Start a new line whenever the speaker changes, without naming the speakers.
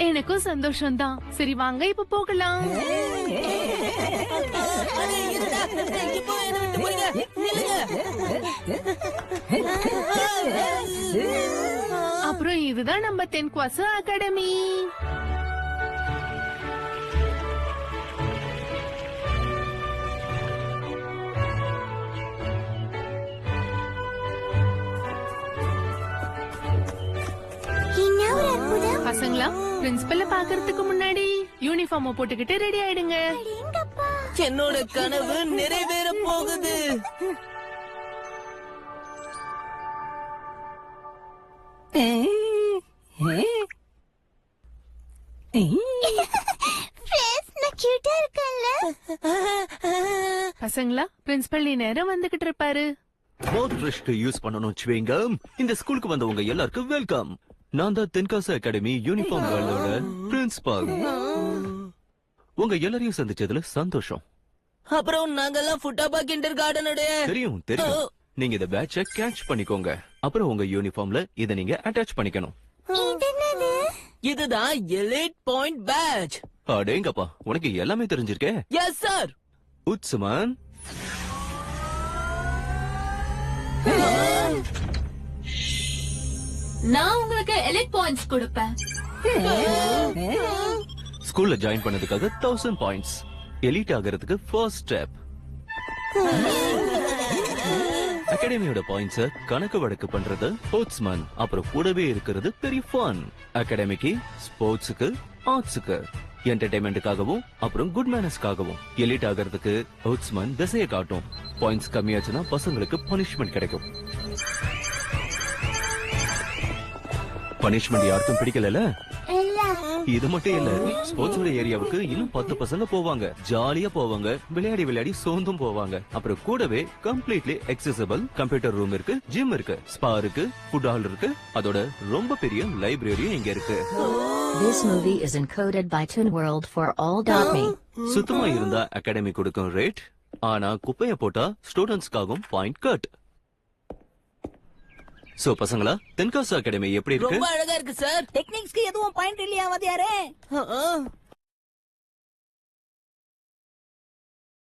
எனக்கும் சந்தோஷம் தான். சரி வாங்க இப்ப போகலாம். அப்புறம் இதுதான் நம்ம தென்குவாசு அகாடமி. பசங்களா, பிரின்சிபல்ல பாக்குறதுக்கு முன்னாடி யூனிஃபார்ம் போட்டுக்கிட்டு ரெடி ஆயிடுங்க.
என்னோட கனவு நிறைவேற போகுது.
பசங்களா, பிரின்சிபல் நேரம் வந்துகிட்டு இருப்பாரு.
யூஸ் பண்ணணும் சுவேங்க. இந்த ஸ்கூலுக்கு வந்தவங்க எல்லாருக்கும் வெல்கம். நான் தான் தென்காசி அகாடமி யூனிஃபார்ம் வேர்ல்டோட பிரின்சிபால். உங்க எல்லாரையும் சந்திச்சதுல சந்தோஷம்.
அப்புறம் நாங்கெல்லாம் ஃபுட்டாபா கிண்டர் கார்டனோட
தெரியும் தெரியும். நீங்க இந்த பேட்சை கேட்ச் பண்ணிக்கோங்க. அப்புறம் உங்க யூனிஃபார்ம்ல இத நீங்க அட்டாச் பண்ணிக்கணும்.
இதுதான் எலிட் பாயிண்ட் பேட்ச்.
அடேங்கப்பா, உனக்கு எல்லாமே தெரிஞ்சிருக்கே.
Yes sir.
உத்சுமான்,
நான் உங்களுக்கு எலிட் பாயிண்ட்ஸ் கொடுப்பேன்.
ஸ்கூல்ல ஜாயின் பண்ணதுக்காக 1000 பாயிண்ட்ஸ். எலிட் ஆகிறதுக்கு ஃபர்ஸ்ட் ஸ்டெப். அகாடமியோட பாயிண்ட்ஸ் கணக்கு வழக்கு பண்றது ஸ்போர்ட்ஸ்மேன். அப்புறம் கூடவே இருக்கிறது பெரிய ஃபன். அகாடமிக்கு, ஸ்போர்ட்ஸுக்கு, ஆர்ட்ஸுக்கு, என்டர்டைன்மெண்ட்டுக்காகவும் அப்புறம் குட் மேனர்ஸ்க்காகவும். எலிட் ஆகிறதுக்கு ஸ்போர்ட்ஸ்மேன் திசையை காட்டும். பாயிண்ட்ஸ் கம்மியாச்சுன்னா பசங்களுக்கு பனிஷ்மெண்ட் கிடைக்கும். பனிஷ்மெண்ட் யாருக்கும் பிடிக்கல. இது மட்டும் இல்ல, ஸ்போர்ட்ஸ் ஏரியாவுக்கு இன்னும் 10 பசங்க போவாங்க. ஜாலியா போவாங்க, விளையாடி விளையாடி சோர்ந்தும் போவாங்க. அப்புறம் கூடவே கம்ப்ளீட்லி அக்சஸபிள் கம்ப்யூட்டர் ரூம் இருக்கு, ஜிம் இருக்கு, ஸ்பா இருக்கு, ஃபுட் ஹால் இருக்கு. அதோட ரொம்ப பெரிய லைப்ரரியும் இங்க இருக்கு.
This movie is encoded by Toon World for all.me.
சுத்தமா இருந்தா அகாடமி கொடுக்கும் ரேட், ஆனா குப்பைய போட்டா ஸ்டூடெண்ட்ஸ்க்காகவும் பாயிண்ட் கட். சோ பசங்களா, தென்காசி அகாடமி எப்படி இருக்கு?
ரொம்ப அழகா இருக்கு சார்.
டெக்னிக்ஸ்க்கு எதுவும் பாயிண்ட் இல்லையா வாத்தியாரே?